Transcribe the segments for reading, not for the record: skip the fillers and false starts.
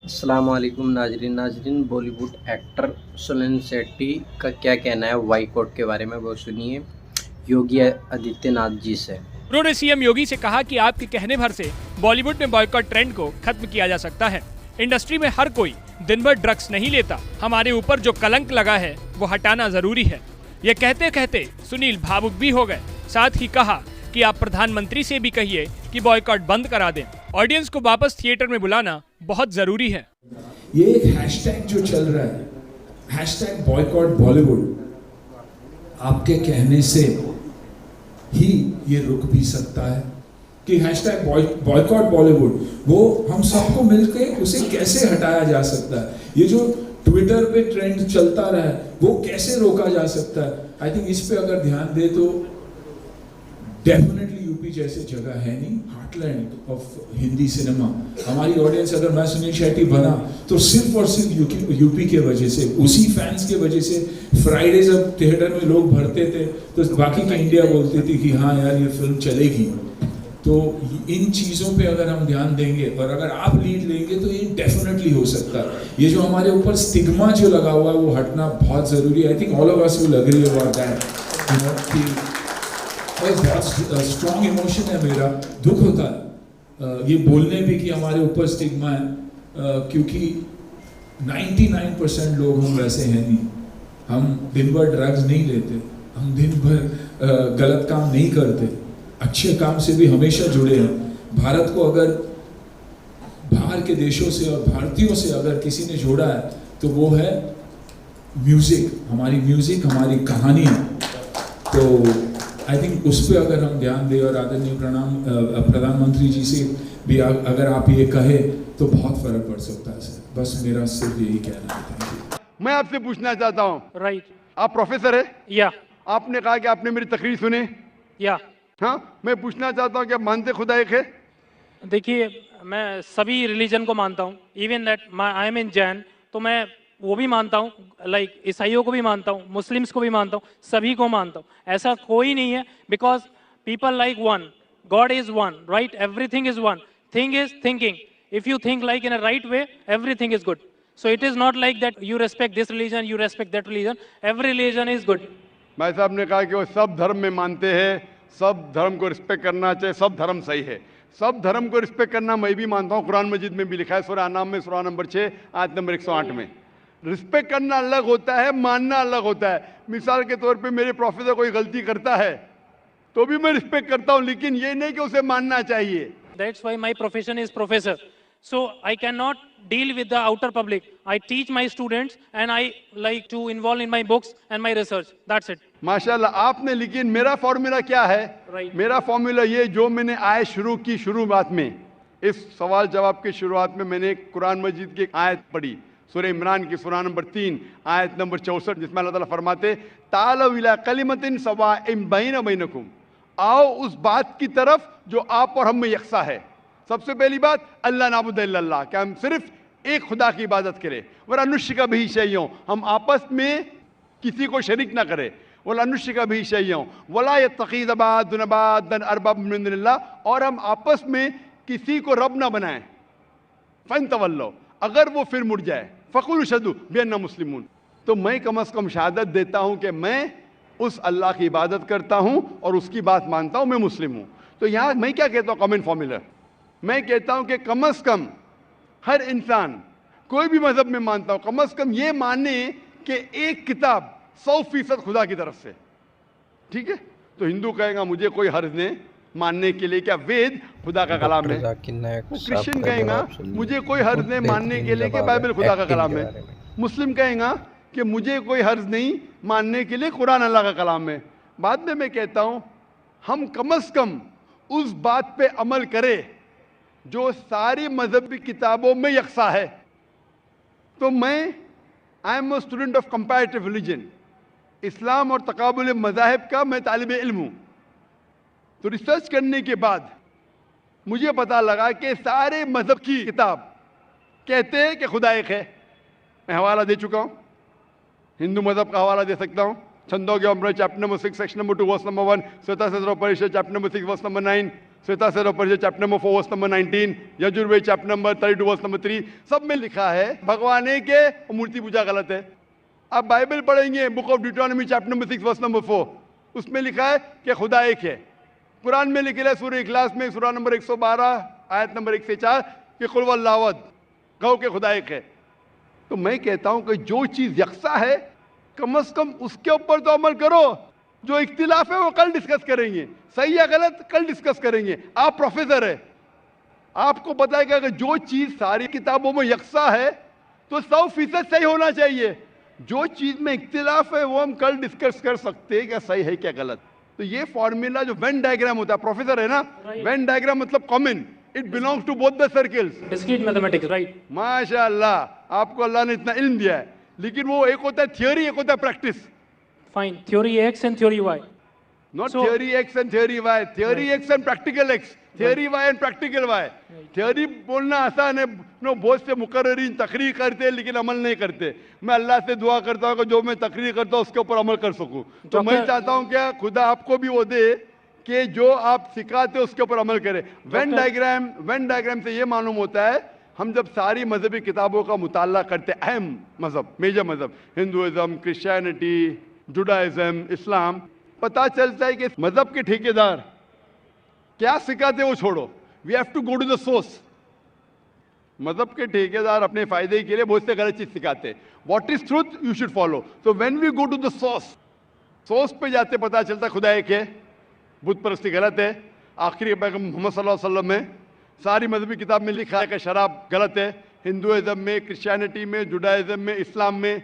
अस्सलाम वालेकुम नाजरीन बॉलीवुड एक्टर सुनील शेट्टी का क्या कहना है बाइकॉट के बारे में, वो सुनिए योगी आदित्यनाथ जी से। उन्होंने सीएम योगी से कहा कि आपके कहने भर से बॉलीवुड में बॉयकॉट ट्रेंड को खत्म किया जा सकता है। इंडस्ट्री में हर कोई दिन भर ड्रग्स नहीं लेता, हमारे ऊपर जो कलंक लगा है वो हटाना जरूरी है। ये कहते कहते सुनील भावुक भी हो गए। साथ ही कहा कि आप प्रधानमंत्री से भी कहिए कि बॉयकॉट बंद करा दें। ऑडियंस को वापस थिएटर में बुलाना बहुत जरूरी है। ये एक हैशटैग जो चल रहा है, हैशटैग बॉयकॉट बॉलीवुड, आपके कहने से ही ये रुक भी सकता है कि हैशटैग बॉयकॉट बॉलीवुड, वो हम सबको मिलकर उसे कैसे हटाया जा सकता है। ये जो ट्विटर पे ट्रेंड चलता रहा है वो कैसे रोका जा सकता है। आई थिंक इस पे अगर ध्यान दे तो डेफिनेटली यूपी जैसे जगह है नहीं, हार्टलैंड ऑफ हिंदी सिनेमा। हमारी ऑडियंस, अगर मैं सुनील शेट्टी बना तो सिर्फ और सिर्फ यूपी के वजह से, उसी फैंस के वजह से। फ्राइडे जब थिएटर में लोग भरते थे तो बाकी की इंडिया बोलती थी कि हाँ यार ये फिल्म चलेगी। तो इन चीज़ों पे अगर हम ध्यान देंगे और अगर आप लीड लेंगे तो ये डेफिनेटली हो सकता है। ये जो हमारे ऊपर स्टिग्मा जो लगा हुआ है वो हटना बहुत ज़रूरी है। I think all of us will agree about that, you know, कि बहुत स्ट्रॉन्ग इमोशन है मेरा, दुख होता है ये बोलने भी कि हमारे ऊपर स्टिग्मा है, क्योंकि 99% लोग हम वैसे हैं नहीं। हम दिन भर ड्रग्स नहीं लेते, हम दिन भर गलत काम नहीं करते, अच्छे काम से भी हमेशा जुड़े हैं। भारत को अगर बाहर के देशों से और भारतीयों से अगर किसी ने जोड़ा है तो वो है म्यूजिक, हमारी कहानी। तो आई थिंक उस पर अगर हम ध्यान दें और आदरणीय प्रधानमंत्री जी से भी अगर आप ये कहे तो बहुत फर्क पड़ सकता है सर। बस मेरा सिर्फ यही कहना है। Thank you. मैं आपसे पूछना चाहता हूँ, राइट, आप प्रोफेसर है? या आपने कहा कि आपने मेरी तकरीर सुनी। या हाँ, मैं पूछना चाहता हूँ कि आप मानते खुदा एक है? देखिए, मैं सभी रिलीजन को मानता हूँ। इवन दैट आई एम इन जैन, तो मैं वो भी मानता हूँ, लाइक ईसाइयों को भी मानता हूँ, मुस्लिम्स को भी मानता हूँ, सभी को मानता हूँ। ऐसा कोई नहीं है, because people like one, God is one, right? Everything is one, thing is thinking. If you think like in a right way, everything is good. So it is not like that you respect this religion, you respect that religion. Every religion is good. भाई साहब ने कहा कि वो सब धर्म में मानते हैं, सब धर्म को रिस्पेक्ट करना चाहिए, सब धर्म सही है। सब धर्म को रिस्पेक्ट करना मैं भी मानता हूँ। कुरान मजीद में भी लिखा है, सूरह अनाम में सूरह नंबर 6 आयत नंबर 108 में। रिस्पेक्ट करना अलग होता है, मानना अलग होता है। मिसाल के तौर पे मेरे प्रोफेसर कोई गलती करता है तो भी मैं रिस्पेक्ट करता हूँ, लेकिन ये नहीं कि उसे मानना चाहिए। That's why my profession is professor. So I cannot deal with the outer public. I teach my students and I like to involve in my books and my research. That's it. माशाल्लाह आपने, लेकिन मेरा formula क्या है? Right. मेरा formula ये, जो मैंने आयत शुरू की, शुरुआत में इस सवाल जवाब के शुरुआत में मैंने कुरान मजीद की एक आयत पढ़ी, सूरह इमरान की सूरह नंबर 3 आयत नंबर 64, जिसमें अल्लाह ताला फरमाते तालौ इला कलिमतिन सवाइम बैना बैनकुम, आओ उस बात की तरफ जो आप और हम में यकसा है। सबसे पहली बात, अल्लाह नाबुद इल्लल्लाह, कि हम सिर्फ एक खुदा की इबादत करें। वला नुश्रिका बिही शैय्यन, हम आपस में किसी को शरीक ना करें। वला नुश्रिका बिही शैय्यन वला यत्तखिज़ बादुना बादन अरबाब मिन दुनिल्लाह, और हम आपस में किसी को रब ना बनाएं। फन तवल्लो, अगर वो फिर मुड़ जाए, फ़कुलू शहदू बिअन्ना मुस्लिमून, तो मैं कम अज़ कम शहादत देता हूँ कि मैं उस अल्लाह की इबादत करता हूँ और उसकी बात मानता हूँ, मैं मुस्लिम हूँ। तो यहाँ मैं क्या कहता हूँ, कॉमन फॉर्मूला, मैं कहता हूँ कि कम अज़ कम हर इंसान, कोई भी मजहब में मानता हूँ, कम अज़ कम ये माने कि एक किताब 100% खुदा की तरफ से, ठीक है? तो हिंदू कहेगा मुझे कोई हर्ज नहीं मानने के लिए, क्या वेद खुदा का कलाम है? क्रिश्चियन कहेगा मुझे कोई हर्ज नहीं मानने के लिए कि बाइबल खुदा का कलाम है। मुस्लिम कहेगा कि मुझे कोई हर्ज नहीं मानने के लिए कुरान अल्लाह का कलाम है। बाद में मैं कहता हूँ हम कम अज़ कम उस बात पे अमल करें जो सारी मजहबी किताबों में यकसा है। तो मैं I am a student of comparative religion, इस्लाम और तकाबुल मज़ाहिब का मैं तालिब इल्म हूँ। तो रिसर्च करने के बाद मुझे पता लगा कि सारे मजहब की किताब कहते हैं कि खुदा एक है। मैं हवाला दे चुका हूँ, हिंदू मजहब का हवाला दे सकता हूँ, छंदों के अमृत chapter number 6 section number 2 verse number 1, स्वतः परिषद chapter number 6 verse number 9, Shvetashvatara परिषद chapter number 4 verse number 19, Yajurveda chapter number 32 verse number 3, सब में लिखा है भगवान एक है और मूर्ति पूजा गलत है। आप बाइबल पढ़ेंगे book of Deuteronomy chapter number 6 verse number 4, उसमें लिखा है कि खुदा एक है। कुरान में लिखा है सूरह इखलास में सूरा नंबर 112 आयत नंबर 1 से 4 कि कुल वल्लाहु अहद, कहो कि खुदा एक है। तो मैं कहता हूं कि जो चीज यकसा है कम से कम उसके ऊपर तो अमल करो। जो इख्तिलाफ है वो कल डिस्कस करेंगे, सही या गलत कल डिस्कस करेंगे। आप प्रोफेसर है, आपको पता है कि अगर जो चीज सारी किताबों में यकसा है तो 100% सही होना चाहिए। जो चीज में इख्तिलाफ है वो हम कल डिस्कस कर सकते हैं क्या सही है क्या गलत। तो ये फॉर्मूला जो वेन डायग्राम होता है, प्रोफेसर है ना, वेन डायग्राम मतलब common, it belongs to both the circles. Discrete mathematics, right. माशाअल्लाह, आपको अल्लाह ने इतना इल्म दिया है। लेकिन वो एक होता है थियोरी, एक होता है practice. Fine, theory X and theory Y, not theory X and theory Y, theory X and practical X, theory Y and practical Y. Theory बोलना आसान है, बहुत से मुकर्रिरीन तकरीर करते हैं लेकिन अमल नहीं करते। मैं अल्लाह से दुआ करता हूँ कि जो मैं तकरीर करता हूँ उसके ऊपर अमल कर सकूं। तो मैं चाहता हूँ क्या खुदा आपको भी वो दे कि जो आप सिखाते हो उसके ऊपर अमल करें। वेन डायग्राम से ये मालूम होता है, हम जब सारी मजहबी किताबों का मुताला करते, अहम मजहब, मेजर मजहब, हिंदुइज्म, क्रिश्चियनिटी, जुडाइज्म, इस्लाम, पता चलता है कि मजहब के ठेकेदार क्या सिखाते वो छोड़ो, we have to go to the source. मजहब के ठेकेदार अपने फायदे के लिए बहुत से गलत चीज सिखाते हैं। What is truth you should follow. So when we go to the source पे जाते पता चलता खुदा एक है, बुत परस्ती गलत है। आखिरी पैगंबर मोहम्मद सल्लल्लाहु अलैहि वसल्लम में सारी मजहबी किताब में लिखा है कि शराब गलत है। हिंदुइज्म में, क्रिश्चियनिटी में, जुडाइज्म में, इस्लाम में,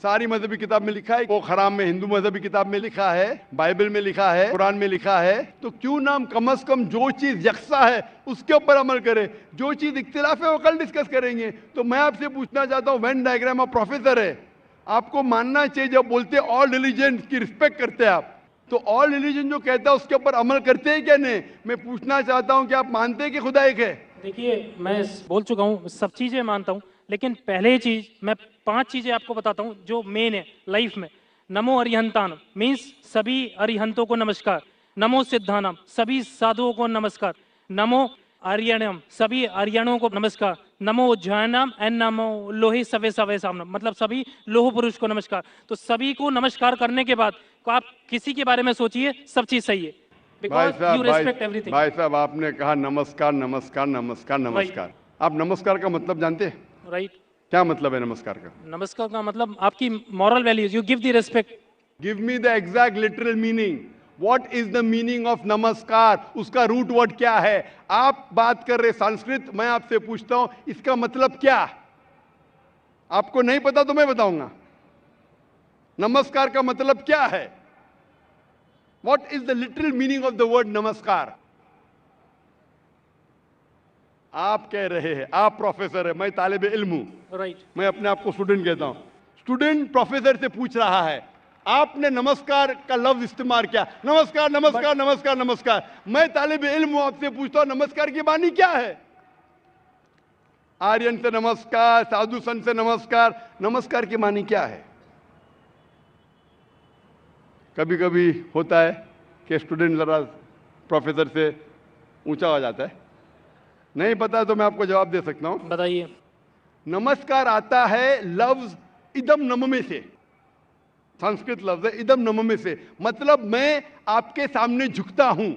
सारी मजहबी किताब में लिखा है वो खराम में। हिंदू मजहबी किताब में लिखा है, बाइबल में लिखा है, कुरान में लिखा है। तो क्यों ना हम कम से कम जो चीज यकसा है उसके ऊपर अमल करें। जो चीज इख्तिलाफ है वो कल डिस्कस करेंगे। तो मैं आपसे पूछना चाहता हूँ, वेन डायग्राम आप प्रोफेसर है, आपको मानना चाहिए जब बोलते हैं ऑल रिलीजन की रिस्पेक्ट करते हैं आप, तो ऑल रिलीजन जो कहता है उसके ऊपर अमल करते हैं क्या नहीं। मैं पूछना चाहता हूँ कि आप मानते हैं कि खुदा एक है। देखिए, मैं बोल चुका हूँ, सब चीजें मानता हूँ, लेकिन पहले चीज मैं 5 चीजें आपको बताता हूँ जो मेन है लाइफ में। नमो अरिहंतान मीन्स सभी अरिहंतों को नमस्कार। नमो सिद्धानम सभी साधुओं को नमस्कार। नमो आर्यणम सभी आर्यणों को नमस्कार। नमो उज्जैनम एंड नमो लोहे सवे सवे सामनम मतलब सभी लोह पुरुष को नमस्कार। तो सभी को नमस्कार करने के बाद तो आप किसी के बारे में सोचिए, सब चीज सही है। Because you respect everything. भाई साहब, आपने कहा नमस्कार नमस्कार नमस्कार नमस्कार। आप नमस्कार का मतलब जानते हैं? राइट। क्या मतलब है नमस्कार का? नमस्कार का मतलब आपकी moral values, you give the respect. Give me the exact literal meaning. What is the meaning of नमस्कार? उसका रूट वर्ड क्या है? आप बात कर रहे संस्कृत, मैं आपसे पूछता हूं इसका मतलब क्या? आपको नहीं पता तो मैं बताऊंगा। नमस्कार का मतलब क्या है? What is the literal meaning of the word नमस्कार? आप कह रहे हैं, आप प्रोफेसर है, मैं तालिब इल्म हूं। राइट। मैं अपने आप को स्टूडेंट कहता हूं। स्टूडेंट प्रोफेसर से पूछ रहा है, आपने नमस्कार का लफ्ज इस्तेमाल किया, नमस्कार नमस्कार नमस्कार नमस्कार। मैं तालिब इल्म हूं, आपसे पूछता हूं नमस्कार की मानी क्या है? आर्यन से नमस्कार, साधु संत से नमस्कार, नमस्कार की मानी क्या है? कभी कभी होता है कि स्टूडेंट जरा प्रोफेसर से ऊंचा हो जाता है, नहीं पता तो मैं आपको जवाब दे सकता हूं। बताइए। नमस्कार आता है लफ्ज इदम नममे से, संस्कृत लफ्ज है इदम नममे से, मतलब मैं आपके सामने झुकता हूं,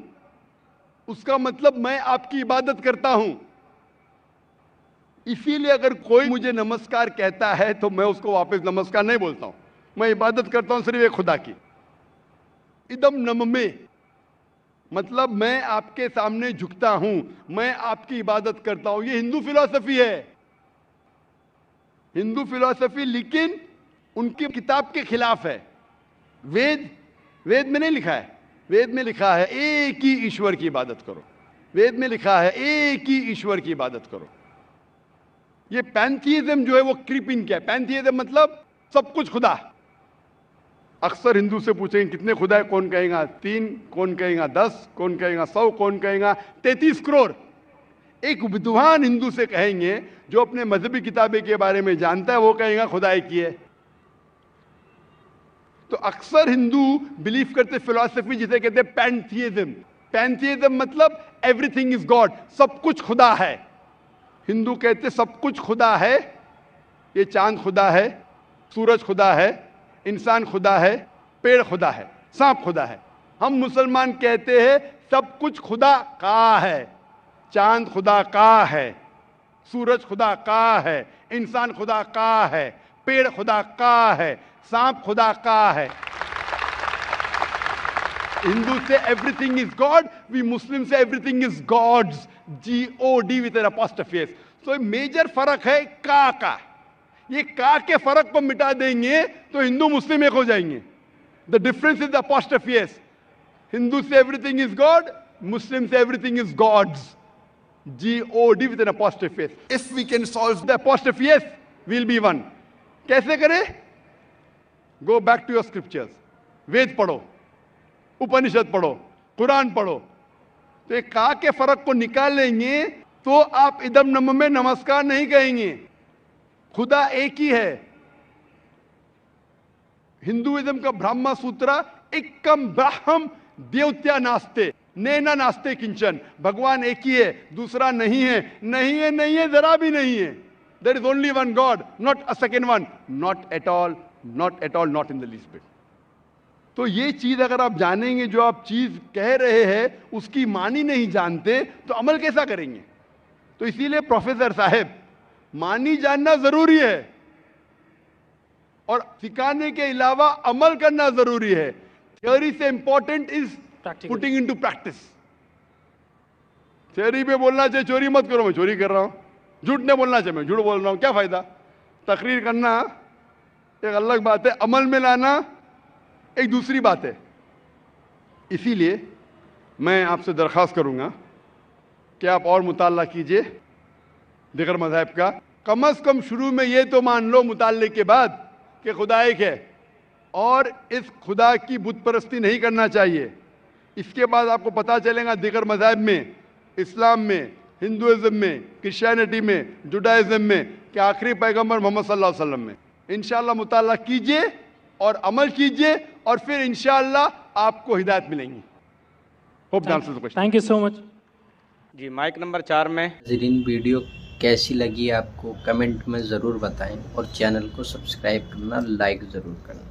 उसका मतलब मैं आपकी इबादत करता हूं। इसीलिए अगर कोई मुझे नमस्कार कहता है तो मैं उसको वापस नमस्कार नहीं बोलता हूं, मैं इबादत करता हूं सिर्फ एक खुदा की। इदम नममे मतलब मैं आपके सामने झुकता हूं, मैं आपकी इबादत करता हूं। ये हिंदू फिलॉसफी है, हिंदू फिलॉसफी, लेकिन उनकी किताब के खिलाफ है। वेद में नहीं लिखा है, वेद में लिखा है एक ही ईश्वर की इबादत करो। वेद में लिखा है एक ही ईश्वर की इबादत करो। ये पैंथीइज्म जो है वो क्रीप इन किया है। पैंथीइज्म मतलब सब कुछ खुदा। अक्सर हिंदू से पूछेंगे कितने खुदा है, कौन कहेगा 3, कौन कहेगा 10, कौन कहेगा 100, कौन कहेगा 33 करोड़। एक विद्वान हिंदू से कहेंगे जो अपने मजहबी किताबें के बारे में जानता है, वो कहेगा खुदा एक ही है। तो अक्सर हिंदू बिलीव करते फिलॉसफी जिसे कहते हैं पैंथीइज्म, पैंथीइज्म मतलब एवरीथिंग इज गॉड, सब कुछ खुदा है। हिंदू कहते सब कुछ खुदा है, ये चांद खुदा है, सूरज खुदा है, इंसान खुदा है, पेड़ खुदा है, सांप खुदा है। हम मुसलमान कहते हैं सब कुछ खुदा का है, चांद खुदा का है, सूरज खुदा का है, इंसान खुदा का है, पेड़ खुदा का है, सांप खुदा का है। हिंदू से everything is God, we Muslim से everything is God's, G-O-D with an apostrophe S. तो मेजर फर्क है का। ये का के फर्क को मिटा देंगे तो हिंदू मुस्लिम एक हो जाएंगे। The difference is the apostrophe S. Hindu से एवरीथिंग इज गॉड, मुस्लिम से everything is God's, G-O-D with an apostrophe S. If we can solve the apostrophe S, we'll be one. कैसे करें? Go back to your scriptures. वेद पढ़ो, उपनिषद पढ़ो, कुरान पढ़ो। तो एक का के फर्क को निकालेंगे तो आप इदम नम में नमस्कार नहीं कहेंगे। खुदा एक ही है। हिंदुइज्म का ब्रह्मा सूत्र एकम ब्रह्म देवत्या नास्ते नैना नास्ते किंचन, भगवान एक ही है, दूसरा नहीं है, नहीं है, नहीं है, जरा भी नहीं है। There is only one God, not a second one, not at all, not at all, not in the least bit. तो ये चीज अगर आप जानेंगे, जो आप चीज कह रहे हैं उसकी मानी नहीं जानते तो अमल कैसा करेंगे? तो इसीलिए प्रोफेसर साहब, मानी जानना जरूरी है और सिखाने के अलावा अमल करना जरूरी है। थ्योरी से important is putting into practice. Theory पे बोलना चाहिए चोरी मत करो, मैं चोरी कर रहा हूं। झूठ नहीं बोलना चाहिए, मैं झूठ बोल रहा हूं, क्या फायदा? तकरीर करना एक अलग बात है, अमल में लाना एक दूसरी बात है। इसीलिए मैं आपसे दरख्वास्त करूंगा कि आप और मुताला कीजिए दिगर मज़हब का। कम से कम शुरू में ये तो मान लो मुताले के बाद कि खुदा एक है और इस खुदा की बुत परस्ती नहीं करना चाहिए। इसके बाद आपको पता चलेगा दिगर मज़हब में, इस्लाम में, हिंदुइज्म में, क्रिश्चियनिटी में, जुडाइज्म में कि आखिरी पैगंबर मोहम्मद सल्लल्लाहु अलैहि वसल्लम में। इंशाअल्लाह मुताला कीजिए और अमल कीजिए और फिर इंशाअल्लाह आपको हिदायत मिलेंगी। Hope the answer the question. Thank you so much जी। माइक नंबर 4 में। नाज़रीन, वीडियो कैसी लगी आपको कमेंट में ज़रूर बताएं और चैनल को सब्सक्राइब करना, लाइक ज़रूर करना।